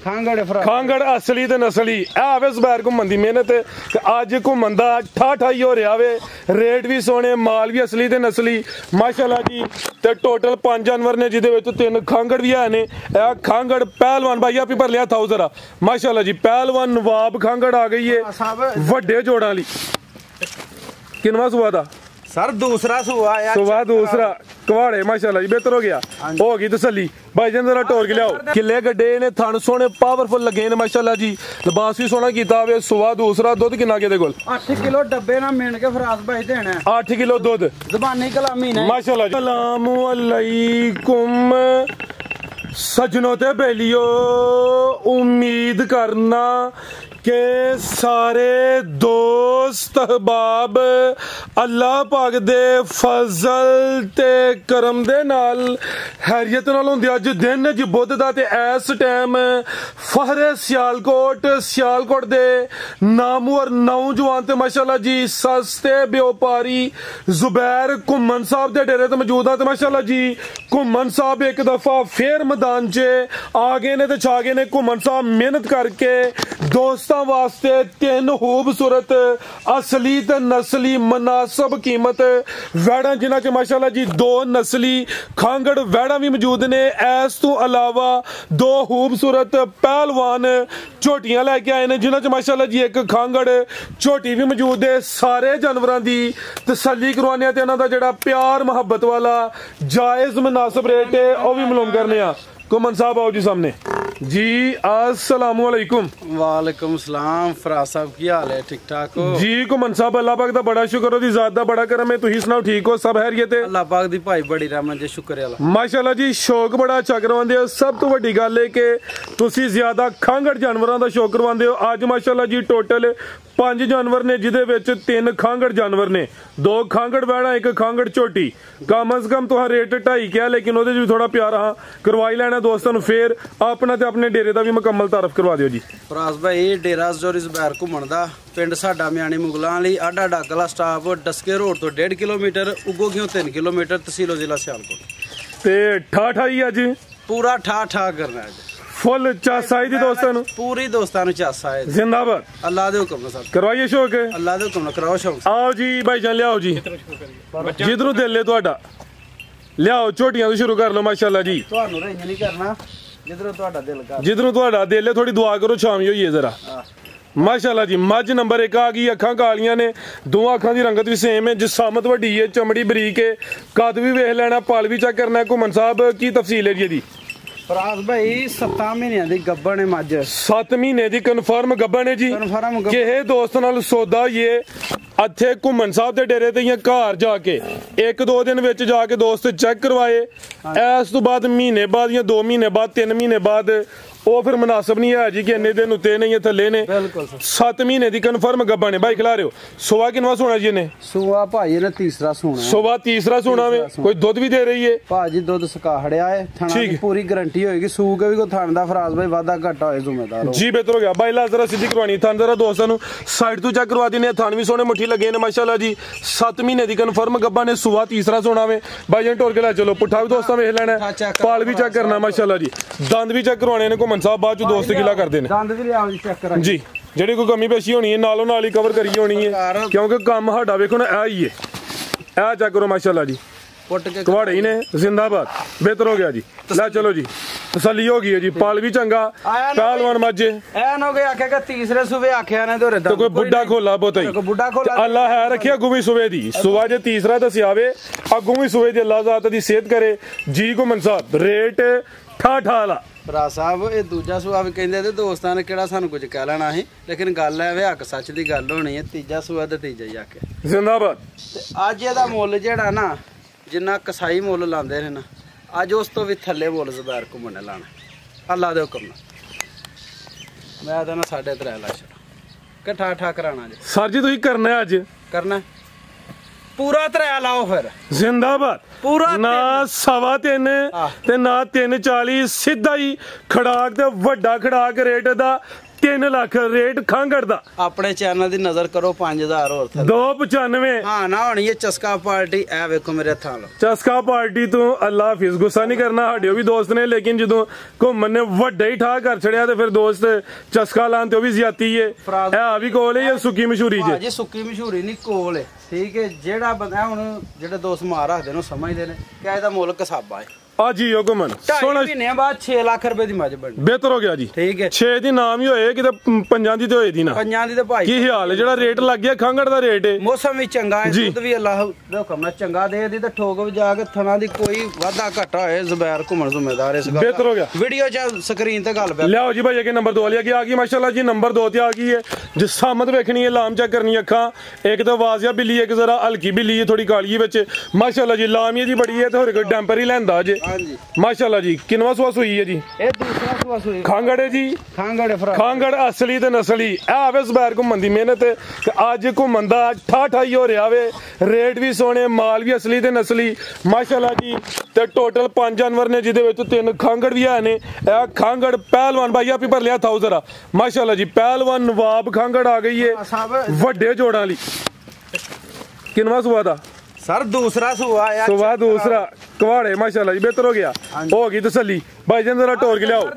खांगड़ असली ते नसली आवे ज़ुबैर घूमन दी मेहनत अज घूमन दा ठाई हो रहा वे रेट भी सोने माल भी असली ते नसली माशाल्लाह जी ते टोटल 5 जानवर ने जिदे विच 3 खांगड़ भी है ने खांगड़ पहलवान भाई आप भर लिया था जरा माशाल्लाह जी पहलवान नवाब खांगड़ आ गई है वड्डे जोड़ां वाली किनवा सुआ दा सर दूसरा सुआ दूसरा कवाड़े माशाल्लाह जी बेहतर हो गया होगी तसल्ली भाई जान जरा टोर के लियाओ किले गड्डे ने थन सोने पावरफुल लगे ने माशाल्लाह जी लिबास भी सोना कीता वे सुआ दूसरा दुध किन्ना के कोल 8 किलो डब्बे ना मिल के फराज भाई देना 8 किलो दुध ज़बानी कलामी ने माशाल्लाह जी अस्सलामु अलैकुम सजनों ते बेलियो उम्मीद करना के सारे दोस्त अहबाब अल्लाह पाक दे फजल ते करम दे नाल हैरियत नाल हुंदे अज दिन ज बुध दा ते इस टाइम फहरे सियालकोट दे नामवर नौजवान ते माशाल्लाह जी सस्ते व्यापारी ज़ुबैर घुम्मन साहब दे डेरे ते मौजूद आ ते माशाल्लाह जी घुम्मन साहब एक दफा फिर मैदान च आ गए ने ते छा गए ने घुम्मन साहब मेहनत करके दोस्त वास्ते 3 खूबसूरत असली ते नस्ली मुनासिब कीमत वैड़ा जिन्हां च माशाल्लाह जी 2 नस्ली खांगड़ वैड़ा भी मौजूद ने इस तो अलावा 2 खूबसूरत पहलवान झोटियां लैके आए ने जिन्हां च माशाल्लाह जी एक खांगड़ झोटी भी मौजूद है सारे जानवरां दी तसल्ली करवाने ते इन्हां दा जेहड़ा प्यार मोहब्बत वाला जायज मुनासिब रेट है वो भी मालूम करने आ घुम्मन साहब आओ जी सामने जी अस्सलाम वालेकुम। वालेकुम सलाम फराज साहब की हाल है ठीक ठाक हो जी घुम्मन साहब अल्लाह पाक दा बड़ा शुक्र ओदी जात दा बड़ा करम है तुसी सुनाओ ठीक हो सब खैरियत है अल्लाह पाक दी भाई बड़ी रहमत है शुक्र है माशाल्लाह जी शौक बड़ा अच्छा करवांदे हो सब तो वड्डी गल है कि तुसी ज्यादा खांगड़ जानवरां दा शौक करवांदे हो अज माशाल्लाह जी टोटल 5 जानवर ने जिदे विच 3 खांगड़ जानवर ने 2 खांगड़ वैड़ा 1 खांगड़ झोटी कम अज कम तुहां रेट 2.5 किया लेकिन ओदे च भी थोड़ा प्यार हाँ करवाई लेना दोस्तां नूं फिर अपना ते अपने डेरे दा भी मुकम्मल तारफ करवा दिओ जी फराज भाई डेरा जोरी ज़ुबैर घुम्मन दा पिंड साडा म्याणी मुगलां वाली आडा डाकला स्टाफ डस्के रोड तो 1.5 किलोमीटर उगो क्यों 3 किलोमीटर तहसील जिला सियालकोट ते ठाई अज पूरा ठा करना है फुल चासा दी दोस्तां नूं पूरी दोस्तां नूं चासा है जिंदाबाद अल्लाह दे हुक्म नाल करवाइए शौक अल्लाह दे हुक्म नाल कराओ शौक आओ जी भाई जान लियाओ जी जिधरों दिल है तुहाडा लियाओ झोटियां तो शुरू कर लो माशाल्लाह जी तुहानू रेंज नहीं करना जिधरों तुहाडा दिल कर जिधरों तुहाडा दिल है थोड़ी दुआ करो शामी होइए जरा माशाल्लाह जी मज नंबर 1 आ गई अखां कालियां ने 2 अखां दी रंगत भी सेम है जिसामत वड्डी है चमड़ी बरीक है कद भी वेख लेना पल भी चेक करना है घुम्मन साहब की तफसील है जी दी फराज भाई 7 महीने दी गब्बन है मज 7 महीने दी कन्फर्म गब्बन है जी किहे दोस्त नाल सौदा होइए इत्थे घुम्मन साहब दे डेरे ते घर जाके 1-2 दिन विच जाके दोस्त चेक करवाए इस तो बाद महीने बाद या 2 महीने बाद 3 महीने बाद वो फिर मुनासिब नहीं है जी कि इन्ने दिन उत्ते ने थल्ले ने 7 महीने दी कन्फर्म गब्बा ने भाई खिला रहे हो सुबह किनवा सोना जी ने सुबह भाई ने तीसरा सोना सुबह तीसरा सोना में कोई दुध भी दे रही है भाजी दुध सुका हड़या है थाना की पूरी गारंटी होएगी सू के भी कोई थान दा फराज भाई वादा घाटा होए जिम्मेदार हो जी बेहतर हो गया भाई ला जरा सीधी करवानी थान जरा दोस्तां नु साइड तो चेक करवा देने थान भी सोने मुट्ठी लगे ने माशाल्लाह जी 7 महीने दी कन्फर्म गब्बा ने सुबह तीसरा सोना में भाई जन टोर के ला चलो पुट्ठा भी दोस्तां वेख लेना पाल भी चेक करना माशाल्लाह जी दंद भी चेक करवाने ने घुम्मन साहब बाद दोस्त गिला करते जी जेडी कोई कमी पेशी होनी है नालों नाल ही कवर करी होनी है क्योंकि काम साडा वेखो ना ए ही है ए चेक करो माशाल्लाह जी कवाड़े ही ने जिंदाबाद बेहतर हो गया जी ला चलो जी तसल्ली हो गई है जी पाल भी चंगा पहलवान मजे ऐन हो गए आखेगा तीसरे सुबह आखिया ने तो कोई बुड्ढा खोला बोता ही बुड्ढा खोला अल्लाह है रखे अगू भी सुबह दी सुबह जे तीसरा दसियावे अगू भी सुबह दी अल्लाह ज़ात दी सेहत करे जी घुम्मन साहब रेट ठा ला भरा साहब ये दूजा सुआ भी कहते थे दोस्तां ने किहड़ा सानू कुछ कह लेना ही लेकिन गल है वे हक सच दी गल होनी है तीजा सुआ ते तीजा ही आके जिंदाबाद अज एदा मुल जेहड़ा ना जिन्ना कसाई मुल लांदे ने ना अज उस तो भी थल्ले मुल ज़ुबैर घुम्मन लाना अल्लाह दे हुक्म नाल मैं तो ना 3.5 लाख कट्ठा ठा कराना जी सर जी तुसीं करना है अज करना पूरा 3 लाओ फिर जिंदाबाद पूरा ना 3.25 ते ना 3.40 सीधा ही खड़ाक ते वड्डा खड़ाक रेट दा 3 ਲੱਖ ਰੇਟ ਖਾਂਗੜ ਦਾ। ਆਪਣੇ ਚੈਨਲ ਦੀ ਨਜ਼ਰ ਕਰੋ 5000 ਹੋਰ ਥੱਲੇ 295 ਹਾਂ ਨਾ ਹੋਣੀ ਇਹ ਚਸਕਾ ਪਾਰਟੀ ਐ ਵੇਖੋ ਮੇਰੇ ਹੱਥਾਂ ਲੋ ਚਸਕਾ ਪਾਰਟੀ ਤੋਂ ਅੱਲਾ ਹਾਫਿਜ਼। ਗੁੱਸਾ ਨਹੀਂ ਕਰਨਾ, ਸਾਡੇ ਉਹ ਵੀ ਦੋਸਤ ਨੇ, ਲੇਕਿਨ ਜਦੋਂ ਘੁੰਮਣ ਨੇ ਵੱਡਾ ਹੀ ਠਾਹ ਕਰ ਛੜਿਆ ਤੇ ਫਿਰ ਦੋਸਤ ਚਸਕਾ ਲਾਣ ਤੇ ਉਹ ਵੀ ਜ਼ਿਆਤੀ ਏ। ਇਹ ਆ ਵੀ ਕੋਲ ਏ, ਸੁੱਕੀ ਮਸ਼ਹੂਰੀ ਜੇ ਜੀ ਸੁੱਕੀ ਮਸ਼ਹੂਰੀ ਨਹੀਂ ਕੋਲ ਏ, ਠੀਕ ਹੈ। ਜਿਹੜਾ ਬੰਦਾ ਹੁਣ ਜਿਹੜੇ ਦੋਸਤ ਮਾਰ ਰੱਖਦੇ ਨੇ ਸਮਝਦੇ ਨੇ ਕਿ ਇਹਦਾ ਮੁੱਲ ਕਸਾਬਾ ਹੈ। ਆ ਜੀ ਉਹ ਘੁੰਮਣ ਸੋਹਣਾ ਮਹੀਨੇ ਬਾਅਦ 6 ਲੱਖ ਰੁਪਏ ਦੀ ਮੱਝ ਬਣੀ, ਬਿਹਤਰ ਹੋ ਗਿਆ ਜੀ। ਠੀਕ ਹੈ 6 ਦੀ ਨਾਮ ਹੀ ਹੋਏ ਕਿਤੇ 5 ਦੀ ਤੇ ਹੋਏ ਦੀ ਨਾ। 5 ਦੀ ਤੇ ਭਾਈ ਕੀ ਹਾਲ ਹੈ? ਜਿਹੜਾ ਰੇਟ ਲੱਗ ਗਿਆ ਖਾਂਗੜ ਦਾ ਰੇਟ ਏ, ਮੌਸਮ ਵੀ ਚੰਗਾ ਹੈ, ਦੁੱਧ ਵੀ ਅੱਲਾਹ ਦਾ ਹੁਕਮ ਨਾਲ ਚੰਗਾ ਦੇ ਦੀ ਤੇ ਠੋਕ ਵਜਾ ਕੇ ਥਣਾ ਦੀ ਕੋਈ ਵਾਧਾ ਘਾਟਾ ਹੋਏ ਜ਼ੁਬੈਰ ਘੁੰਮਣ ਜ਼ਿੰਮੇਦਾਰ ਇਸ ਗੱਲ। ਬਿਹਤਰ ਹੋ ਗਿਆ। ਵੀਡੀਓ ਚ ਸਕਰੀਨ ਤੇ ਗੱਲ ਲਿਆਓ ਜੀ ਭਾਈ, ਅੱਗੇ ਨੰਬਰ 2 ਵਾਲੀ ਆ ਗਈ ਮਾਸ਼ਾਅੱਲਾ ਜੀ। ਨੰਬਰ 2 ਤੇ ਆ ਗਈ ਹੈ ਜਿਸ ਸਾਮਤ ਵੇਖਣੀ ਹੈ, ਲਾਮ ਚੈੱਕ ਕਰਨੀ ਅੱਖਾਂ। ਇੱਕ ਤਾਂ ਵਾਜ਼ਿਆ ਬਿੱਲੀ, ਇੱਕ ਜ਼ਰਾ ਹਲਕੀ ਬਿੱਲੀ ਹੈ, ਥੋੜੀ ਕਾਲੀ ਵਿੱਚ ਮਾਸ਼ਾਅੱਲਾ ਜੀ। ਲਾਮੀ ਜੀ ਬੜੀ ਹੈ ਤੇ ਹੋਰ ਕੋਈ ਡੈਂਪਰ ਹੀ ਲੈਂਦਾ ਜੇ। ਹਾਂਜੀ ਮਾਸ਼ਾਅੱਲਾ ਜੀ। ਕਿੰਨਵਾ ਸੂਆ ਸੂਈ ਹੈ ਜੀ? ਇਹ ਦੂਸਰਾ ਸੂਆ ਸੂਈ ਖਾਂਗੜ ਹੈ ਜੀ। ਖਾਂਗੜ ਫਰਾ ਖਾਂਗੜ ਅਸਲੀ ਤੇ ਨਸਲੀ। ਇਹ ਆਵੇ ਜ਼ੁਬੈਰ ਘੁੰਮਣ ਦੀ ਮਿਹਨਤ ਤੇ ਅੱਜ ਘੁੰਮਣ ਦਾ ਠਾਠਾਈ ਹੋ ਰਿਹਾ ਵੇ। ਰੇਟ ਵੀ ਸੋਹਣੇ, ਮਾਲ ਵੀ ਅਸਲੀ ਤੇ ਨਸਲੀ ਮਾਸ਼ਾਅੱਲਾ ਜੀ। ਤੇ ਟੋਟਲ 5 ਜਾਨਵਰ ਨੇ ਜਿਹਦੇ ਵਿੱਚ 3 ਖਾਂਗੜ ਵੀ ਹੈ ਨੇ। ਇਹ ਖਾਂਗੜ ਪਹਿਲਵਾਨ ਭਾਈ ਆਪੀ ਭਰ ਲਿਆ ਥਾਉ ਜ਼ਰਾ ਮਾਸ਼ਾਅੱਲਾ ਜੀ। ਪਹਿਲਵਾਨ ਨਵਾਬ ਖਾਂਗੜ ਆ ਗਈ ਏ ਵੱਡੇ ਜੋੜਾਂ ਲਈ। ਕਿੰਨਵਾ ਸੂਆ ਦਾ ਸਰ? ਦੂਸਰਾ ਸੂਆ ਆ। ਸੂਆ ਦੂਸਰਾ ਕਵਾੜੇ ਮਾਸ਼ਾਅੱਲਾ ਜੀ। ਬਿਹਤਰ ਹੋ ਗਿਆ, ਹੋ ਗਈ ਤਸੱਲੀ। ਭਾਈ ਜਾਨ ਜ਼ਰਾ ਟੋਰ ਕੇ ਲਿਆਓ।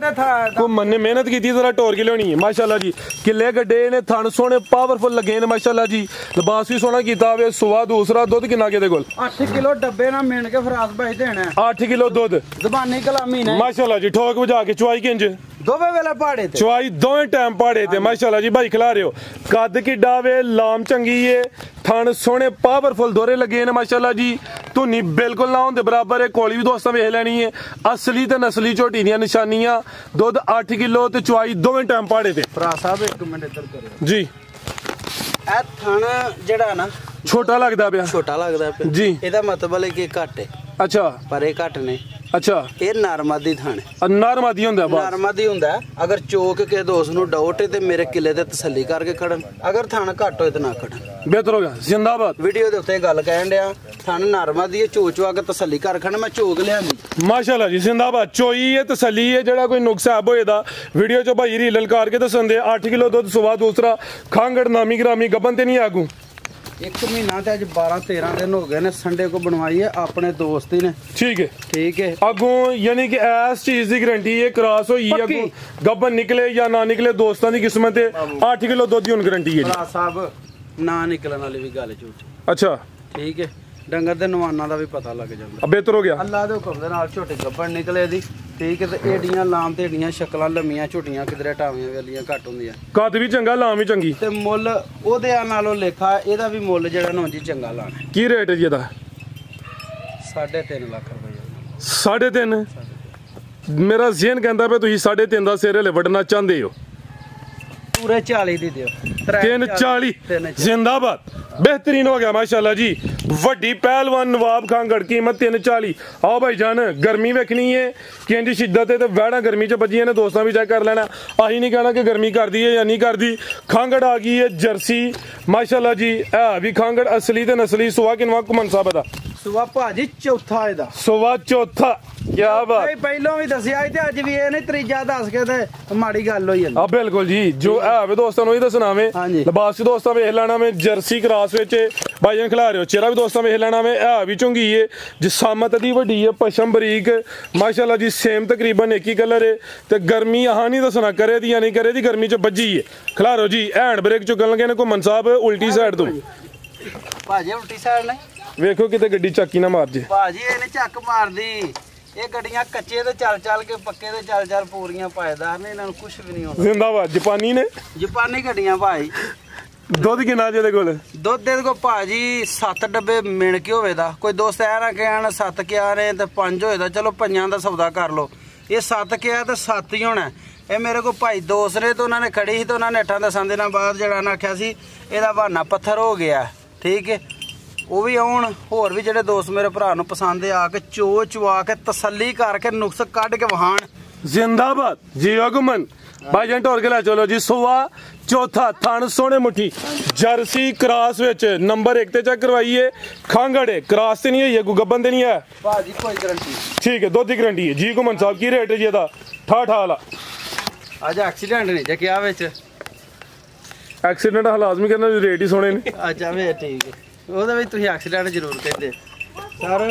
ਘੁੰਮਣ ਨੇ ਮਿਹਨਤ ਕੀਤੀ, ਜ਼ਰਾ ਟੋਰ ਕੇ ਲਿਆਉਣੀ ਹੈ ਮਾਸ਼ਾਅੱਲਾ ਜੀ। ਕਿੱਲੇ ਗੱਡੇ ਨੇ, ਥਣ ਸੋਹਣੇ ਪਾਵਰਫੁਲ ਲੱਗੇ ਨੇ ਮਾਸ਼ਾਅੱਲਾ ਜੀ। ਲਿਬਾਸ ਵੀ ਸੋਹਣਾ ਕੀਤਾ ਹੋਵੇ। ਸੂਆ ਦੂਸਰਾ। ਦੁੱਧ ਕਿੰਨਾ ਕਿਹਦੇ ਕੋਲ? 8 ਕਿਲੋ ਡੱਬੇ ਨਾਲ ਮਿਣ ਕੇ ਫਰਾਜ਼ ਭਾਈ ਦੇਣਾ। 8 ਕਿਲੋ ਦੁੱਧ ਜ਼ਬਾਨੀ ਕਲਾਮੀ ਨੇ ਮਾਸ਼ਾਅੱਲਾ ਜੀ। ਠੋਕ ਵਜਾ ਕੇ ਚੁਆਈ ਕਿੰਜ? ਦੋਵੇਂ ਵੇਲੇ ਪਹਾੜੇ ਤੇ ਚੁਆਈ ਦੋਵੇਂ ਟਾਈਮ ਪਹਾੜੇ ਤੇ ਮਾਸ਼ਾਅੱਲਾ ਜੀ। ਭਾਈ ਖਿਲਾ ਰਿਓ। ਕੱਦ ਕਿੱਡਾ ਵੇ, ਲਾਮ ਚੰਗੀ ਏ, ਥਣ ਸੋਹਣੇ ਪਾਵਰਫੁਲ ਦੋਰੇ ਲੱਗੇ ਨੇ ਮਾਸ਼ਾਅੱਲਾ ਜੀ। ਧੁਨੀ ਬਿਲਕੁਲ ਨਾ ਹੁੰਦੇ ਬਰਾਬਰ ਹੈ। ਕੋਲੀ ਵੀ ਦੋਸਤਾਂ ਵੇਖ ਲੈਣੀ ਹੈ। ਅਸਲੀ ਤੇ ਨਸਲੀ ਝੋਟੀ ਦੀਆਂ ਨਿਸ਼ਾਨੀਆਂ। ਦੁੱਧ 8 ਕਿਲੋ ਤੇ ਚੁਆਈ ਦੋਵੇਂ ਟਾਈਮ ਪਹਾੜੇ ਤੇ। ਭਰਾ ਸਾਹਿਬ ਇੱਕ ਮਿੰਟ ਇੱਧਰ ਕਰਿਓ ਜੀ। ਇਹ ਥਣ ਜਿਹੜਾ ਨਾ ਛੋਟਾ ਲੱਗਦਾ ਪਿਆ। ਛੋਟਾ ਲੱਗਦਾ ਪਿਆ ਜੀ। ਇਹਦਾ ਮਤਲਬ ਹੈ ਕਿ ਘੱਟ ਹੈ। ਅੱਛਾ। ਪਰ ਇਹ ਘੱਟ ਨੇ। ਅੱਛਾ। ਇਹ ਨਰਮਾਦੀ ਥਣ ਨਰਮਾਦੀ ਹੁੰਦਾ ਬਸ। ਨਰਮਾਦੀ ਹੁੰਦਾ। ਅਗਰ ਚੋਕ ਕੇ ਦੋਸਤ ਨੂੰ ਡਾਊਟ ਹੈ ਤੇ ਮੇਰੇ ਕਿਲੇ ਤੇ ਤਸੱਲੀ ਕਰਕੇ ਖੜਨ। ਅਗਰ ਥਣ ਘੱਟ ਹੋਏ ਤੇ ਨਾ ਖੜਨ। ਬਿਹਤਰ ਹੋ ਗਿਆ। ਜ਼ਿੰਦਾਬਾਦ। ਵੀਡੀਓ ਦੇ ਉੱਤੇ ਗੱਲ ਕਹਿਣ ਡਿਆ ਥਣ ਨਰਮਾਦੀ ਹੈ, ਚੋਚਵਾ ਕੇ ਤਸੱਲੀ ਕਰ ਖੜਨ। ਮੈਂ ਚੋਕ ਲਿਆਂਦੀ ਮਾਸ਼ਾਅੱਲਾ ਜੀ। ਜ਼ਿੰਦਾਬਾਦ। ਚੋਈ ਹੈ, ਤਸੱਲੀ ਹੈ। ਜਿਹੜਾ ਕੋਈ ਨੁਕਸਾਬ ਹੋਏ ਦਾ ਵੀਡੀਓ ਚ ਭਾਈ ਰੀ ਲਲਕਾਰ ਕੇ ਦੱਸਣ ਦੇ। 8 ਕਿਲੋ ਦੁੱਧ ਸਵਾ ਦੂਸਰਾ ਖਾਂਗੜ ਨਾਮੀ ਗ੍ਰਾਮੀ ਗੱਬਨ ਤੇ ਨਹੀਂ ਆਗੂ। 1 ਮਹੀਨਾ ਤੇ ਅੱਜ 12-13 ਦਿਨ ਹੋ ਗਏ ਨੇ। ਸੰਡੇ को बनवाई है अपने दोस्त ही ने। ठीक है। ठीक है। अगों यानी कि इस चीज की गारंटी है क्रॉस होई है अगों गब्बन निकले या ना निकले दोस्तां दी किस्मत है। 8 किलो दुध दी हुन गारंटी है भरा साहब ना निकलण वाली भी गल झूठी। अच्छा। ठीक है। ਡੰਗਰ ਦੇ ਨਵਾਨਾਂ ਦਾ ਵੀ ਪਤਾ ਲੱਗ ਜਾਂਦਾ। ਬਿਹਤਰ ਹੋ ਗਿਆ। ਅੱਲਾ ਦੇ ਹੁਕਮ ਦੇ ਨਾਲ ਝੋਟੀ ਗੱਬਣ ਨਿਕਲੇ ਦੀ। ਠੀਕ ਹੈ। ਤੇ ਏਡੀਆਂ ਲਾਮ ਤੇ ਏਡੀਆਂ ਸ਼ਕਲਾਂ ਲੰਮੀਆਂ ਝੋਟੀਆਂ ਕਿਧਰੇ ਟਾਵੀਆਂ ਵਾਲੀਆਂ ਘੱਟ ਹੁੰਦੀਆਂ। ਕੱਦ ਵੀ ਚੰਗਾ, ਲਾਮ ਵੀ ਚੰਗੀ ਤੇ ਮੁੱਲ ਉਹਦੇ ਨਾਲੋਂ ਲੇਖਾ ਇਹਦਾ ਵੀ ਮੁੱਲ ਜਿਹੜਾ ਨਾ ਜੀ ਚੰਗਾ ਲਾਣਾ। ਕੀ ਰੇਟ ਹੈ ਜੀ ਇਹਦਾ? 3.5 ਲੱਖ ਰੁਪਏ। 3.5? ਮੇਰਾ ਜ਼ਿਹਨ ਕਹਿੰਦਾ ਪਿਆ ਤੁਸੀਂ 3.5 ਦਾ ਸਿਰ ਹਲੇ ਵੱਢਣਾ ਚਾਹੁੰਦੇ ਹੋ। ਪੂਰੇ 40 ਦੀ ਦਿਓ। 340 ਜ਼ਿੰਦਾਬਾਦ। बेहतरीन हो गया माशाल्लाह जी। ਵੱਡੀ ਪਹਿਲਵਾਨ ਨਵਾਬ ਖਾਂਗੜ ਕੀਮਤ 340। ਆਓ ਭਾਈ ਜਾਨ ਗਰਮੀ ਵੇਖਣੀ ਹੈ ਕਿੰਨੀ ਸ਼ਿੱਦਤ ਹੈ ਤੇ ਵਹਿੜਾਂ ਗਰਮੀ ਚ ਵੱਜੀਆਂ ਨੇ। ਦੋਸਤਾਂ ਵੀ ਚੈੱਕ ਕਰ ਲੈਣਾ। ਆਹੀ ਨਹੀਂ ਕਹਿਣਾ ਕਿ ਗਰਮੀ ਕਰਦੀ ਹੈ ਜਾਂ ਨਹੀਂ ਕਰਦੀ। ਖਾਂਗੜ ਆ ਗਈ ਹੈ ਜਰਸੀ ਮਾਸ਼ਾल्लाह ਜੀ। ਇਹ ਵੀ ਖਾਂਗੜ ਅਸਲੀ ਤੇ ਨਸਲੀ। ਸੁਆ ਕਿਨਵਾ ਘੁੰਮਣ ਸਾਹਿਬ ਦਾ? ਸੁਆ ਭਾਜੀ ਚੌਥਾ ਇਹਦਾ। ਸੁਆ ਚੌਥਾ। ਕੀ ਬਾਤ। ਪਹਿਲਾਂ ਵੀ ਦੱਸਿਆ ਤੇ ਅੱਜ ਵੀ ਇਹ ਨਹੀਂ ਤੀਜਾ ਦੱਸ ਕੇ ਤੇ ਮਾੜੀ ਗੱਲ ਹੋਈ ਜਾਂਦੀ। ਆ ਬਿਲਕੁਲ ਜੀ। ਜੋ ਹੈ ਵੇ ਦੋਸਤਾਂ ਨੂੰ ਹੀ ਦੱਸਣਾ ਵੇ। ਲਿਬਾਸ ਦੋਸਤਾਂ ਵੇਖ ਲੈਣਾ ਵੇ। ਜਰਸੀ ਕ੍ਰਾਸ ਵਿੱਚ ਭਾਈ ਜਾਨ ਖਿਲਾ ਰਹੇ ਹੋ। ਚਿਹਰਾ ਵੀ ਦੋਸਤਾਂ ਵੇਖ ਲੈਣਾ ਵੇ। ਇਹ ਵੀ ਝੁੰਗੀ ਹੈ ਜਿਸਾਮਤ ਦੀ ਵੱਡੀ ਹੈ। ਪਸ਼ਮ ਬਰੀਕ ਮਾਸ਼ਾਅੱਲਾ ਜੀ। ਸੇਮ ਤਕਰੀਬਨ ਇੱਕ ਹੀ ਕਲਰ ਹੈ ਤੇ ਗਰਮੀ ਆਹ ਨਹੀਂ ਦੱਸਣਾ ਕਰੇ ਦੀ ਜਾਂ ਨਹੀਂ ਕਰੇ ਦੀ। ਗਰਮੀ ਚ ਵੱਜੀ ਹੈ। ਖਿਲਾ ਰਹੇ ਜੀ। ਹੈਂਡ ਬ੍ਰੇਕ ਚੁੱਕਣ ਲੱਗੇ ਨੇ ਘੁੰਮਣ ਸਾਹਿਬ ਉਲਟੀ ਸਾਈਡ ਤੋਂ। ਭਾਜੀ ਉਲਟੀ ਸਾਈਡ ਨੇ ਵੇਖੋ ਕਿਤੇ ਗੱਡੀ ਚੱਕੀ ਨਾ ਮਾਰ ਜੇ। ਭਾਜੀ ਇਹਨੇ ਚੱਕ ਮਾਰਦੀ। ਇਹ ਗੱਡੀਆਂ ਕੱਚੇ ਤੇ ਚੱਲ ਕੇ ਪੱਕੇ ਤੇ ਚੱਲ ਪੂਰੀਆਂ ਪਾਇਦਾਰ ਨੇ। ਇਹਨਾਂ ਨੂੰ ਕੁਝ ਵੀ ਨਹੀਂ ਹੁੰਦਾ। ਜ਼ਿੰਦਾਬਾਦ। ਜਾਪਾਨੀ ਨੇ। ਜਾਪਾਨੀ ਗੱਡੀਆਂ ਭਾਈ। ਦੁੱਧ ਕਿੰਨਾ ਜਿਹਦੇ ਕੋਲ? ਦੁੱਧ ਦੇ ਕੋਲ ਭਾਜੀ 7 ਡੱਬੇ ਮਿਣ ਕੇ ਹੋਵੇ ਦਾ। ਕੋਈ ਦੋਸਤ ਐ ਨਾ ਕਹਿਣ 7 ਕਿਆ ਨੇ ਤੇ 5 ਹੋਏ ਦਾ। ਚਲੋ 5 ਦਾ ਸੌਦਾ ਕਰ ਲਓ। ਇਹ 7 ਕਿਆ ਤੇ 7 ਹੀ ਹੋਣਾ। ਇਹ ਮੇਰੇ ਕੋਲ ਭਾਈ ਦੋਸਤ ਨੇ ਤੇ ਉਹਨਾਂ ਨੇ ਖੜੀ ਸੀ ਤੇ ਉਹਨਾਂ ਨੇ 8-10 ਦਿਨਾਂ ਬਾਅਦ ਜਿਹੜਾ ਨਾ ਆਖਿਆ ਸੀ ਇਹਦਾ ਬਹਾਨਾ ਪੱਥਰ ਹੋ ਗਿਆ। ਠੀਕ ਹੈ। ਉਹ ਵੀ ਆਉਣ ਹੋਰ ਵੀ ਜਿਹੜੇ ਦੋਸਤ ਮੇਰੇ ਭਰਾ ਨੂੰ ਪਸੰਦ ਆ ਕੇ ਚਵਾ ਕੇ ਤਸੱਲੀ ਕਰਕੇ ਨੁਕਸ ਕੱਢ ਕੇ ਵਹਾਣ। ਜ਼ਿੰਦਾਬਾਦ ਜੀ। ਅਗਮਨ ਭਾਈ ਜਾਨ ਟੋਰ ਕੇ ਲੈ ਚਲੋ ਜੀ। ਸੁਆ ਚੌਥਾ। ਥਣ ਸੋਹਣੇ ਮੁੱਠੀ ਜਰਸੀ ਕ੍ਰਾਸ ਵਿੱਚ ਨੰਬਰ 1 ਤੇ ਚੈੱਕ ਕਰਵਾਈਏ। ਖਾਂਗੜ ਹੈ ਕ੍ਰਾਸ ਤੇ ਨਹੀਂ ਹੋਈ ਹੈ। ਕੋਈ ਗੱਬਨ ਤੇ ਨਹੀਂ ਹੈ ਭਾਜੀ ਕੋਈ ਗਾਰੰਟੀ। ਠੀਕ ਹੈ। ਦੁੱਧ ਦੀ ਗਾਰੰਟੀ ਹੈ ਜੀ। ਘੁੰਮਣ ਸਾਹਿਬ ਕੀ ਰੇਟ ਹੈ ਜੀ ਇਹਦਾ? ਠਾਠਾ ਵਾਲਾ ਅੱਜ ਐਕਸੀਡੈਂਟ ਨਹੀਂ ਜੇ ਕਿਹਾ ਵਿੱਚ ਐਕਸੀਡੈਂਟ ਲਾਜ਼ਮੀ ਕਰਨਾ ਰੇਟ ਹੀ ਸੋਹਣੇ ਨੇ ਅੱਛਾ ਵੇ ਠੀਕ ਹੈ ਉਹਦੇ ਵਿੱਚ ਤੁਸੀਂ ਐਕਸੀਡੈਂਟ ਜ਼ਰੂਰ ਕਹਿੰਦੇ ਸਰ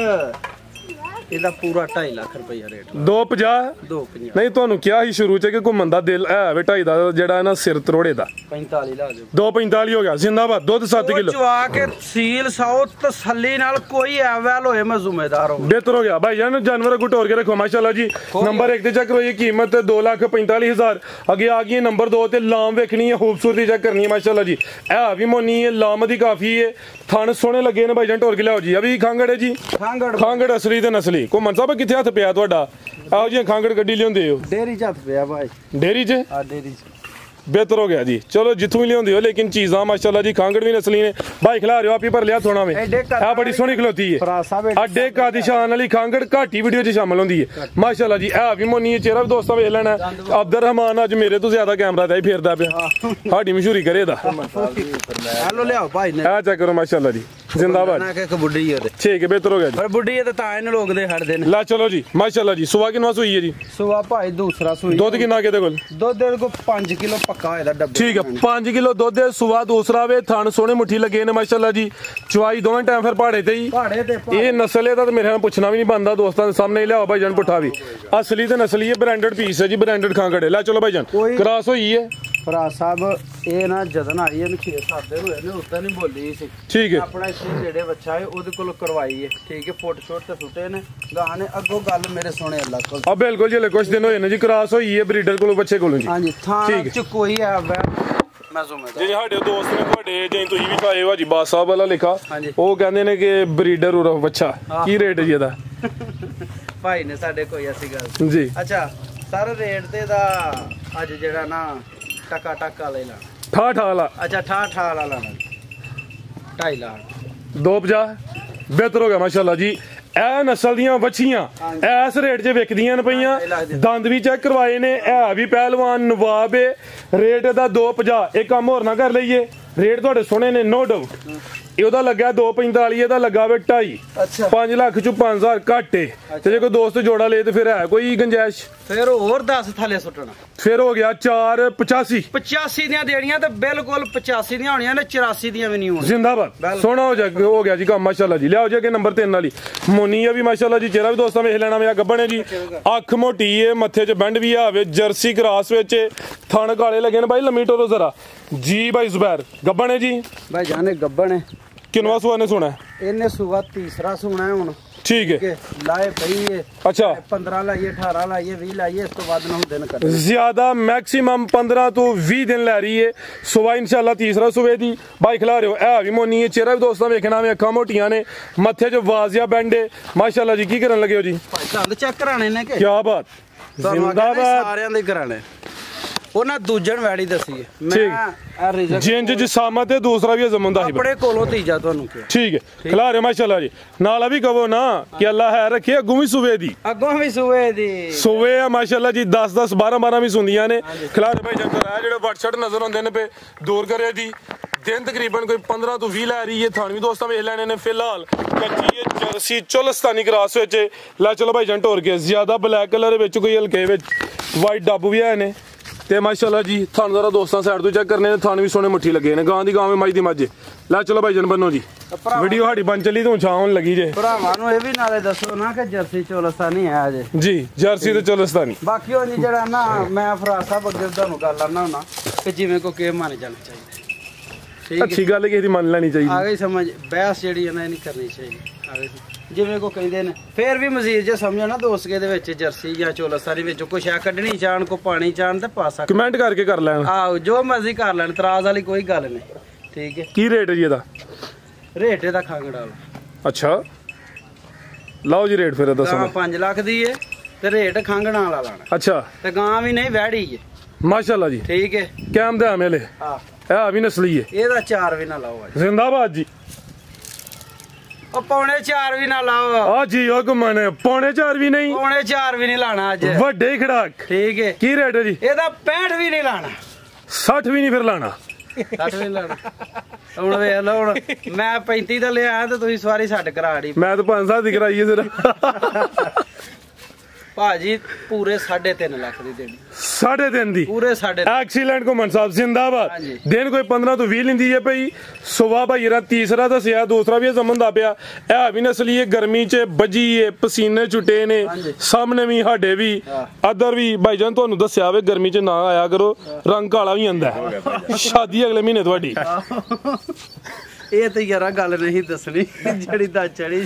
ਇਹਦਾ ਪੂਰਾ 2.5 ਲੱਖ ਰੁਪਈਆ ਰੇਟ 250 250 ਨਹੀਂ ਤੁਹਾਨੂੰ ਕਿਹਾ ਸੀ ਸ਼ੁਰੂ ਚ ਕਿ ਘੁੰਮਣ ਦਾ ਦਿਲ ਹੈ ਵੇ 2.5 ਦਾ ਜਿਹੜਾ ਨਾ ਸਿਰ ਤਰੋੜੇ ਦਾ 45 ਲਾ ਦਿਓ 245 ਹੋ ਗਿਆ ਜ਼ਿੰਦਾਬਾਦ ਦੁੱਧ 7 ਕਿਲੋ ਚਵਾ ਕੇ ਸੀਲ ਸਾਉ ਤਸੱਲੀ ਨਾਲ ਕੋਈ ਐਵਲ ਹੋਏ ਮੈਂ ਜ਼ਿੰਮੇਦਾਰ ਹਾਂ ਬਿਹਤਰ ਹੋ ਗਿਆ ਭਾਈ ਜਾਨ ਜਾਨਵਰ ਕੋ ਟੋਰ ਕੇ ਰੱਖੋ ਮਾਸ਼ਾਅੱਲਾ ਜੀ ਨੰਬਰ 1 ਤੇ ਚੈੱਕ ਕਰੋ ਇਹ ਕੀਮਤ 2,45,000 ਅੱਗੇ ਆ ਗਈ ਨੰਬਰ 2 ਤੇ ਲਾਮ ਵੇਖਣੀ ਹੈ ਖੂਬਸੂਰਤੀ ਚੈੱਕ ਕਰਨੀ ਹੈ ਮਾਸ਼ਾਅੱਲਾ ਜੀ ਇਹ ਵੀ ਮੋਨੀ ਹੈ ਲਾਮ ਦੀ ਕਾਫੀ ਹੈ ਥਣ ਸੋਹਣੇ ਲੱਗੇ ਨੇ ਭਾਈ ਜਾਨ ਟੋਰ ਕੇ ਲਿਆਓ ਜੀ ਅਭੀ ਖਾਂਗੜ ਹੈ ਜੀ ਖਾਂਗੜ ਅਸਲੀ ਤੇ ਨਸਲੀ ਘੁੰਮਣ ਸਾਹਿਬ ਕਿੱਥੇ ਹੱਥ ਪਿਆ ਤੁਹਾਡਾ ਆਓ ਜੀ ਖਾਂਗੜ ਗੱਡੀ ਲਿਆਉਂਦੇ ਹੋ ਡੇਰੀ ਚ ਹੱਥ ਪਿਆ ਭਾਈ ਡੇਰੀ 'ਚ ਆ ਡੇਰੀ ਚ ਬਿਹਤਰ ਹੋ ਗਿਆ ਜੀ ਚਲੋ ਜਿੱਥੋਂ ਵੀ ਲਿਆਉਂਦੇ ਹੋ ਲੇਕਿਨ ਚੀਜ਼ਾਂ ਮਾਸ਼ਾਅੱਲਾ ਜੀ ਖਾਂਗੜ ਵੀ ਨਸਲੀ ਨੇ ਭਾਈ ਖਿਲਾ ਰਹੇ ਹੋ ਆਪੀ ਪਰ ਲਿਆ ਥੋਣਾ ਵੇ ਆ ਬੜੀ ਸੋਹਣੀ ਖਲੋਤੀ ਹੈ ਅੱਡੇ ਕਾਦੀ ਸ਼ਾਨ ਵਾਲੀ ਖਾਂਗੜ ਘਾਟੀ ਵੀਡੀਓ 'ਚ ਸ਼ਾਮਲ ਹੁੰਦੀ ਹੈ ਮਾਸ਼ਾਅੱਲਾ ਜੀ ਆ ਵੀ ਮੋਨੀ ਚਿਹਰਾ ਵੀ ਦੋਸਤਾਂ ਵੇਖ ਲੈਣਾ ਅਬਦਰ ਰਹਿਮਾਨ ਅੱਜ ਮੇਰੇ ਤੋਂ ਜ਼ਿਆਦਾ ਕੈਮਰਾ ਤੇ ਹੀ ਫੇਰਦਾ ਪਿਆ ਸਾਡੀ ਮਸ਼ਹੂਰੀ ਕਰੇ ਦਾ ਹੈਲੋ ਲਿਆਓ ਭਾਈ ਨੇ ਆ ਚੈੱਕ ਕਰੋ ਮਾਸ਼ਾਅੱਲਾ ਜੀ ਜ਼ਿੰਦਾਬਾਦ ਨਾ ਕਿ ਬੁੱਢੀ ਹੈ ਤੇ ਠੀਕ ਹੈ ਬਿਹਤਰ ਹੋ ਗਿਆ ਜੀ ਪਰ ਬੁੱਢੀ ਹੈ ਤੇ ਤਾਂ ਇਹਨੂੰ ਲੋਕ ਦੇ ਹਟਦੇ ਨੇ ਲੈ ਚਲੋ ਜੀ ਮਾਸ਼ਾਅੱਲਾ ਜੀ ਸੁਆ ਕਿੰਨਾ ਸੂਈ ਹੈ ਜੀ ਸੁਆ ਭਾਈ ਦੂਸਰਾ ਸੂਈ ਦੁੱਧ ਕਿੰਨਾ ਕਿਤੇ ਕੋਲ ਦੁੱਧ ਦੇ ਕੋ 5 ਕਿਲੋ ਪੱਕਾ ਹੋਇਆ ਡੱਬਾ ਠੀਕ ਹੈ 5 ਕਿਲੋ ਦੁੱਧ ਦੇ ਸੁਆ ਦੂਸਰਾ ਵੇ ਥਣ ਸੋਹਣੇ ਮੁੱਠੀ ਲੱਗੇ ਨੇ ਮਾਸ਼ਾਅੱਲਾ ਜੀ ਚਵਾਈ ਦੋਵੇਂ ਟਾਈਮ ਫਿਰ ਪਹਾੜੇ ਤੇ ਹੀ ਪਹਾੜੇ ਤੇ ਇਹ ਨਸਲ ਇਹਦਾ ਤੇ ਮੇਰੇ ਨਾਲ ਪੁੱਛਣਾ ਵੀ ਨਹੀਂ ਬੰਦਾ ਦੋਸਤਾਂ ਦੇ ਸਾਹਮਣੇ ਲਿਆਓ ਭਾਈ ਜਾਨ ਪੁੱਠਾ ਵੀ ਅਸਲੀ ਤੇ ਨਸਲੀ ਹੈ ਬ੍ਰਾਂਡਡ ਪੀਸ ਹੈ ਜੀ ਬ੍ਰਾਂਡਡ ਖਾਂਗੜੇ ਲੈ ਚਲੋ ਭਾਈ ਜਾਨ ਕ੍ਰਾਸ ਹੋਈ ਹੈ ਭਰਾ ਸਾਹਿਬ ਇਹ ਨਾ ਜਦਨ ਆਈ ਇਹਨੂੰ 6-7 ਦਿਨ ਹੋਏ ਨੇ ਉਦਾਂ ਨਹੀਂ ਬੋਲੀ ਸੀ ਠੀਕ ਹੈ ਆਪਣਾ ਇੱਥੇ ਜਿਹੜੇ ਬੱਚਾ ਹੈ ਉਹਦੇ ਕੋਲ ਕਰਵਾਈ ਹੈ ਠੀਕ ਹੈ ਫੋਟੋ ਸ਼ੋਟ ਤੇ ਸੁੱਟੇ ਨੇ ਗਾਂ ਨੇ ਅੱਗੋਂ ਗੱਲ ਮੇਰੇ ਸੋਹਣੇ ਅੱਲਾ ਕੋਲ ਆ ਬਿਲਕੁਲ ਜੀ ਕੁਝ ਦਿਨ ਹੋਏ ਨੇ ਜੀ ਕ੍ਰਾਸ ਹੋਈ ਹੈ ਬਰੀਡਰ ਕੋਲੋਂ ਬੱਚੇ ਕੋਲੋਂ ਜੀ ਹਾਂਜੀ ਥਾਂ ਚ ਕੋਈ ਹੈ ਮੈਂ ਜੀ ਸਾਡੇ ਦੋਸਤ ਨੇ ਤੁਹਾਡੇ ਜੇ ਤੁਸੀਂ ਵੀ ਖਾਏ ਹੋ ਜੀ ਬਾਸ ਸਾਹਿਬ ਵਾਲਾ ਲਿਖਾ ਉਹ ਕਹਿੰਦੇ ਨੇ ਕਿ ਬਰੀਡਰ ਉਰਫ ਬੱਚਾ ਕੀ ਰੇਟ ਹੈ ਜੀ ਇਹਦਾ ਭਾਈ ਨੇ ਸਾਡੇ ਕੋਈ ਐਸੀ ਗੱਲ ਜੀ ਅੱਛਾ ਸਰ ਰੇਟ ਤੇ ਦਾ ਅੱਜ ਜਿਹੜਾ ਨਾ ਟਕਾ ਲੈ ਲਾ ਠਾ ਵਾਲਾ ਅੱਛਾ ਠਾ ਵਾਲਾ ਲਾਣਾ 2.5 ਲੱਖ 250 ਬਿਹਤਰ ਹੋ ਗਿਆ ਮਾਸ਼ਾਅੱਲਾ ਜੀ ਇਹ ਨਸਲ ਦੀਆਂ ਵੱਛੀਆਂ ਇਸ ਰੇਟ 'ਚ ਵਿਕਦੀਆਂ ਨੇ ਪਈਆਂ ਦੰਦ ਵੀ ਚੈੱਕ ਕਰਵਾਏ ਨੇ ਇਹ ਵੀ ਪਹਿਲਵਾਨ ਨਵਾਬ ਰੇਟ ਦਾ 250 ਇਹ ਕੰਮ ਹੋਰ ਨਾ ਕਰ ਲਈਏ ਰੇਟ ਤੁਹਾਡੇ ਸੋਹਣੇ ਨੇ ਨੋ ਡਾਊਟ ਇਹਦਾ ਲੱਗਾ 245 ਇਹਦਾ ਲੱਗਾ ਵੇ 2.5 5 ਲੱਖ ਚੋਂ 5000 ਘੱਟ ਏ ਤੇ ਜੇ ਕੋਈ ਦੋਸਤ ਜੋੜਾ ਲੇ ਤੇ ਫਿਰ ਹੈ ਕੋਈ ਗੁੰਜਾਇਸ਼ ਫਿਰ ਹੋਰ 10 ਥੱਲੇ ਸੁੱਟਣਾ ਫਿਰ ਹੋ ਗਿਆ 485 85 ਦੀਆਂ ਦੇਣੀਆਂ ਤੇ ਬਿਲਕੁਲ 85 ਦੀਆਂ ਹੋਣੀਆਂ ਨੇ 84 ਦੀਆਂ ਵੀ ਨਹੀਂ ਹੋਣੀਆਂ ਜ਼ਿੰਦਾਬਾਦ ਸੋਹਣਾ ਹੋ ਗਿਆ ਜੀ ਕੰਮ ਮਾਸ਼ਾਅੱਲਾ ਜੀ ਲਿਆਓ ਜੀ ਅੱਗੇ ਨੰਬਰ 3 ਵਾਲੀ ਮੋਨੀਆ ਵੀ ਮਾਸ਼ਾਅੱਲਾ ਜੀ ਚਿਹਰਾ ਵੀ ਦੋਸਤਾਂ ਵੇਖ ਲੈਣਾ ਮੇਰਾ ਗੱਬਣ ਹੈ ਜੀ ਅੱਖ ਮੋਟੀ ਏ ਮੱਥੇ 'ਚ ਬੈਂਡ ਵੀ ਆਵੇ ਜਰਸੀ ਕ੍ਰਾਸ ਵਿੱਚ ਥਣ ਕਾਲੇ ਲੱਗੇ ਨੇ ਬਾਈ ਲੰਮੀ ਟੋਰੋ ਜ਼ਰਾ ਜੀ ਬਾਈ ਜ਼ੁਬੈਰ ਗੱਬਣ ਹੈ ਜੀ ਬਾਈ ਜਾਨੇ ਗੱਬਣ ਹੈ ਕਿੰਨਵਾ ਸੁਆ ਨੇ ਸੁਣਾ ਇਹਨੇ ਸੁਆ ਤੀਸਰਾ ਸੁਣਾ ਹੈ ਹੁਣ ਠੀਕ ਹੈ ਲਾਏ ਪਈ ਹੈ ਅੱਛਾ 15 ਲਾਈਏ 18 ਲਾਈਏ 20 ਲਾਈਏ ਇਸ ਤੋਂ ਵੱਧ ਨਾ ਦਿਨ ਕਰ ਜ਼ਿਆਦਾ ਮੈਕਸਿਮਮ 15 ਤੋਂ 20 ਦਿਨ ਲੈ ਰਹੀ ਹੈ ਸੁਬਾ ਇਨਸ਼ਾਅੱਲਾ ਤੀਸਰਾ ਸੁਬੇ ਦੀ ਬਾਈ ਖਿਲਾ ਰਹੇ ਹੋ ਇਹ ਵੀ ਮੋਨੀ ਹੈ ਚਿਹਰਾ ਵੀ ਦੋਸਤਾਂ ਵੇਖਣਾ ਵੇ ਅੱਖਾਂ ਮੋਟੀਆਂ ਨੇ ਮੱਥੇ 'ਚ ਵਾਜ਼ਿਆ ਬੈਂਡ ਹੈ ਮਾਸ਼ਾਅੱਲਾ ਜੀ ਕੀ ਕਰਨ ਲੱਗੇ ਹੋ ਜੀ ਦੰਦ ਚੈੱਕ ਕਰਾਣੇ ਨੇ ਕਿ ਕੀ ਬਾਤ ਜ਼ਿੰਦਾਬਾਦ ਸਾਰਿਆਂ ਦੇ ਕਰਾਣੇ ਉਹਨਾਂ ਦੂਜਣ ਵੈੜੀ ਦੱਸੀ ਹੈ ਮੈਂ ਜਿੰਜ ਜਿਸਾਮਤ ਤੇ ਦੂਸਰਾ ਵੀ ਜ਼ਮਨ ਦਾ ਆਪਣੇ ਕੋਲੋਂ ਤੀਜਾ ਤੁਹਾਨੂੰ ਕਿਹਾ ਠੀਕ ਹੈ ਖਿਲਾ ਰਹੇ ਮਾਸ਼ਾਅੱਲਾ ਜੀ ਨਾਲ ਵੀ ਕਹੋ ਨਾ ਕਿ ਅੱਲਾ ਹੈ ਰੱਖੇ ਅੱਗੋਂ ਵੀ ਸੂਵੇ ਦੀ ਸੂਵੇ ਆ ਮਾਸ਼ਾਅੱਲਾ ਜੀ 10 12 ਵੀ ਸੁਣਦੀਆਂ ਨੇ ਖਿਲਾ ਰਹੇ ਭਾਈ ਜੰਦਰ ਆ ਜਿਹੜੇ WhatsApp ਨਜ਼ਰ ਹੁੰਦੇ ਨੇ ਪੇ ਦੂਰ ਕਰੇ ਦੀ ਦਿਨ ਤਕਰੀਬਨ ਕੋਈ 15 ਤੋਂ 20 ਲੈ ਰਹੀ ਹੈ ਥਾਣ ਵੀ ਦੋਸਤਾਂ ਵੇਖ ਲੈਣੇ ਨੇ ਫਿਲਹਾਲ ਕੱਚੀ ਹੈ ਜਰਸੀ ਚੋਲਸਤਾਨੀ ਕ੍ਰਾਸ ਵਿੱਚ ਲੈ ਚਲੋ ਭਾਈ ਜੰਟ ਹੋਰ ਕੇ ਜ਼ਿਆਦਾ ਬਲੈਕ ਕਲਰ ਵਿੱਚ ਕੋਈ ਹਲਕੇ ਵਿੱਚ ਵਾਈਟ ਡੱਬ ਵੀ ਆਏ ਨੇ ਤੇ ਮਾਸ਼ਾਅੱਲਾ ਜੀ ਥਣ ਜ਼ਰਾ ਦੋਸਤਾਂ ਸਾਈਡ ਤੋਂ ਚੈੱਕ ਕਰਨੇ ਨੇ ਥਣ ਵੀ ਸੋਹਣੇ ਮੁੱਠੀ ਲੱਗੇ ਨੇ ਗਾਂ ਦੀ ਗਾਂ ਮੱਝ ਦੀ ਮੱਝ ਲੈ ਚਲੋ ਭਾਈ ਜਨ ਬੰਨੋ ਜੀ ਵੀਡੀਓ ਸਾਡੀ ਬਣ ਚੱਲੀ ਤੂੰ ਛਾਉਣ ਲੱਗੀ ਜੇ ਭਰਾਵਾਂ ਨੂੰ ਇਹ ਵੀ ਨਾਲੇ ਦੱਸੋ ਨਾ ਕਿ ਜਰਸੀ ਚੋਲਸਤਾਨੀ ਹੈ ਅਜੇ ਜੀ ਜਰਸੀ ਤੇ ਚੋਲਸਤਾਨੀ ਬਾਕੀ ਉਹ ਜਿਹੜਾ ਨਾ ਮੈਂ ਫਰਾਜ਼ ਸਾਹਿਬ ਅੱਗੇ ਤੁਹਾਨੂੰ ਗੱਲ ਆਣਾ ਹੁੰਦਾ ਕਿ ਜਿਵੇਂ ਕੋ ਕੇ ਮੰਨ ਜਾਣਾ ਚਾਹੀਦਾ ਅੱਛੀ ਗੱਲ ਕਿਸੇ ਦੀ ਮੰਨ ਲੈਣੀ ਚਾਹੀਦੀ ਆ ਗਈ ਸਮਝ ਬਹਿਸ ਜਿਹੜੀ ਹੈ ਨਾ ਇਹ ਨਹੀਂ ਕਰਨੀ ਚਾਹੀਦੀ ਆ ਗਈ ਜਿਵੇਂ ਕੋ ਕਹਿੰਦੇ ਨੇ ਫੇਰ ਵੀ ਮਜ਼ੀਦ ਜੇ ਸਮਝੋ ਨਾ ਦੋਸਕੇ ਦੇ ਵਿੱਚ ਜਰਸੀ ਜਾਂ ਚੋਲਸਤਾਨੀ ਵਿੱਚ ਕੋਈ ਸ਼ੈ ਕੱਢਣੀ ਚਾਹਣ ਕੋ ਪਾਣੀ ਚਾਹਣ ਤੇ ਪਾ ਸਕਦੇ ਕਮੈਂਟ ਕਰਕੇ ਕਰ ਲੈਣ ਆਹੋ ਜੋ ਮਰਜ਼ੀ ਕਰ ਲੈਣ ਇਤਰਾਜ਼ ਵਾਲੀ ਕੋਈ ਗੱਲ ਨਹੀਂ ਠੀਕ ਹੈ ਕੀ ਰੇਟ ਹੈ ਜੀ ਇਹਦਾ ਰੇਟ ਇਹਦਾ ਖਾਂਗੜਾ ਵਾਲਾ ਅੱਛਾ ਲਓ ਜੀ ਰੇਟ ਫਿਰ ਇਹਦਾ ਗਾਂ 5 ਲੱਖ ਦੀ ਹੈ ਤੇ ਰੇਟ ਖਾਂਗੜਾ ਵਾਲਾ ਲਾਣਾ ਅੱਛਾ ਤੇ ਗਾਂ ਵੀ ਨਹੀਂ ਵਹਿੜੀ ਹੈ ਮਾਸ਼ਾਅੱਲਾ ਜੀ ਠੀਕ ਹੈ ਕੈਮ ਦੇ ਆਮੇਲੇ ਹਾਂ ਇਹ ਵੀ ਨਸਲੀ ਹੈ ਇਹਦਾ 4 ਵੀ ਨਾ ਲਾਓ ਅੱਜ ਜ਼ਿੰਦਾਬਾਦ ਜੀ ਉਹ ਪੌਣੇ 4 ਵੀ ਨਾ ਲਾਓ ਆ ਜੀ ਉਹ ਘੁੰਮਣ ਪੌਣੇ 4 ਵੀ ਨਹੀਂ ਪੌਣੇ 4 ਵੀ ਨਹੀਂ ਲਾਣਾ ਅੱਜ ਵੱਡੇ ਖੜਾਕ ਠੀਕ ਹੈ ਕੀ ਰੇਟ ਹੈ ਜੀ ਇਹਦਾ 65 ਵੀ ਨਹੀਂ ਲਾਣਾ 60 ਵੀ ਨਹੀਂ ਫਿਰ ਲਾਣਾ 60 ਵੀ ਲਾਣਾ ਹੁਣ ਵੇਖ ਲਓ ਹੁਣ ਮੈਂ 35 ਦਾ ਲਿਆ ਤੇ ਤੁਸੀਂ ਸਵਾਰੀ ਛੱਡ ਕਰਾ ੜੀ ਮੈਂ ਤਾਂ 5 ਸਾਲ ਦੀ ਕਰਾਈ ਹੈ ਸਿਰ ਭਾਜੀ ਪੂਰੇ 3.5 ਲੱਖ ਦੀ ਦੇਣੀ 3.5 ਦੀ ਪੂਰੇ 3.5 ਐਕਸੀਲੈਂਟ ਘੁੰਮਣ ਸਾਹਿਬ ਜ਼ਿੰਦਾਬਾਦ ਹਾਂਜੀ। ਦਿਨ ਕੋਈ 15 ਤੋਂ 20 ਲਿੰਦੀ ਹੈ ਭਈ ਸੁਬਾ ਭਾਈ ਰਾ ਤੀਸਰਾ ਦੱਸਿਆ ਦੂਸਰਾ ਵੀ ਸਮਝਦਾ ਪਿਆ ਇਹ ਵੀ ਨਸਲੀ ਹੈ ਗਰਮੀ ਚ ਬੱਜੀ ਹੈ ਪਸੀਨੇ ਛੁੱਟੇ ਨੇ ਹਾਂਜੀ। ਸਾਹਮਣੇ ਵੀ ਸਾਡੇ ਵੀ ਅਦਰ ਵੀ ਭਾਈਜਾਨ ਤੁਹਾਨੂੰ ਦੱਸਿਆ ਵੇ ਗਰਮੀ ਚ ਨਾ ਆਇਆ ਕਰੋ ਰੰਗ ਕਾਲਾ ਵੀ ਆਂਦਾ ਹੈ ਸ਼ਾਦੀ ਅਗਲੇ ਮਹੀਨੇ ਤੁਹਾਡੀ ਇਹ ਤੇ ਯਾਰਾ ਗੱਲ ਨਹੀਂ ਦੱਸਣੀ ਜਿਹੜੀ ਦਾ ਚੜੀ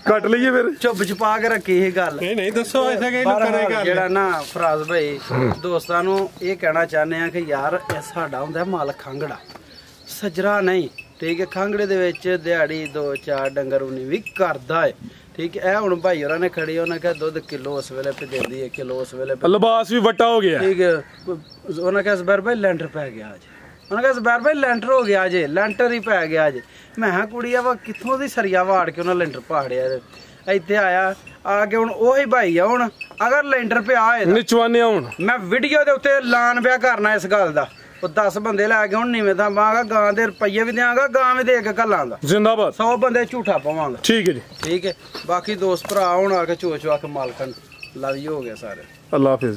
ਕੱਟ ਲਈਏ ਫਿਰ ਚੁੱਪ ਛਪਾ ਕੇ ਰੱਖੀ ਇਹ ਗੱਲ ਨਹੀਂ ਦੱਸੋ ਐਸਾ ਕਿ ਪਰ ਜਿਹੜਾ ਨਾ ਫਰਾਜ਼ ਭਾਈ ਦੋਸਤਾਂ ਨੂੰ ਇਹ ਕਹਿਣਾ ਚਾਹੁੰਦੇ ਆ ਕਿ ਯਾਰ ਇਹ ਸਾਡਾ ਹੁੰਦਾ ਮਾਲ ਖੰਗੜਾ ਸਜਰਾ ਨਹੀਂ ਠੀਕ ਹੈ ਖੰਗੜੇ ਦੇ ਵਿੱਚ ਦਿਹਾੜੀ 2-4 ਡੰਗਰ ਉਨੀ ਵੀ ਕਰਦਾ ਹੈ ਠੀਕ ਹੈ। ਇਹ ਹੁਣ ਭਾਈ ਹੋਰਾਂ ਨੇ ਖੜੀ ਉਹਨਾਂ ਕਿਹਾ ਦੁੱਧ ਕਿਲੋ ਉਸ ਵੇਲੇ ਪੇ ਦਿੰਦੀ ਹੈ ਕਿਲੋ ਉਸ ਵੇਲੇ ਲਿਬਾਸ ਵੀ ਵੱਟਾ ਹੋ ਗਿਆ ਠੀਕ ਹੈ। ਉਹਨਾਂ ਕਿਹਾ ਜ਼ਬੈਰ ਭਾਈ ਲੈਂਟਰ ਪੈ ਗਿਆ ਅੱਜ ਉਹਨਾਂ ਕਿਹਾ ਜ਼ਬੈਰ ਭਾਈ ਲੈਂਟਰ ਹੋ ਗਿਆ ਜੇ ਲੈਂਟਰ ਹੀ ਪੈ ਗਿਆ ਜੇ ਮੈਂ ਕਿਹਾ ਕੁੜੀਆ ਵਾ ਕਿੱਥੋਂ ਦੀ ਸਰੀਆ ਵਾੜ ਕੇ ਉਹਨਾਂ ਲੈਂਟਰ ਪਾੜਿਆ ਇੱਥੇ ਆਇਆ ਆ ਕੇ ਹੁਣ ਉਹੀ ਭਾਈ ਆ ਹੁਣ ਅਗਰ ਲੈਂਟਰ ਪਿਆ ਹੋਏ ਨਿਚਵਾਨੇ ਹੁਣ ਮੈਂ ਵੀਡੀਓ ਦੇ ਉੱਤੇ ਐਲਾਨ ਪਿਆ ਕਰਨਾ ਇਸ ਗੱਲ ਦਾ ਉਹ 10 ਬੰਦੇ ਲੈ ਕੇ ਹੁਣ ਨੀਵੇਂ ਤਾਂ ਪਾਵਾਂਗਾ ਗਾਂ ਦੇ ਰੁਪਈਏ ਵੀ ਦਿਆਂਗਾ ਗਾਂ ਵੀ ਦੇ ਕੇ ਘੱਲਾਂ ਦਾ ਜ਼ਿੰਦਾਬਾਦ 100 ਬੰਦੇ ਝੂਠਾ ਪਾਵਾਂਗਾ ਠੀਕ ਹੈ ਜੀ ਠੀਕ ਹੈ। ਬਾਕੀ ਦੋਸਤ ਭਰਾ ਹੁਣ ਆ ਕੇ ਚੋਚ ਆ ਕੇ ਮਾਲਕਨ ਲਵ ਯੂ ਹੋ ਗਿਆ ਸਾਰੇ ਅੱਲਾ ਹਾਫਿਜ਼।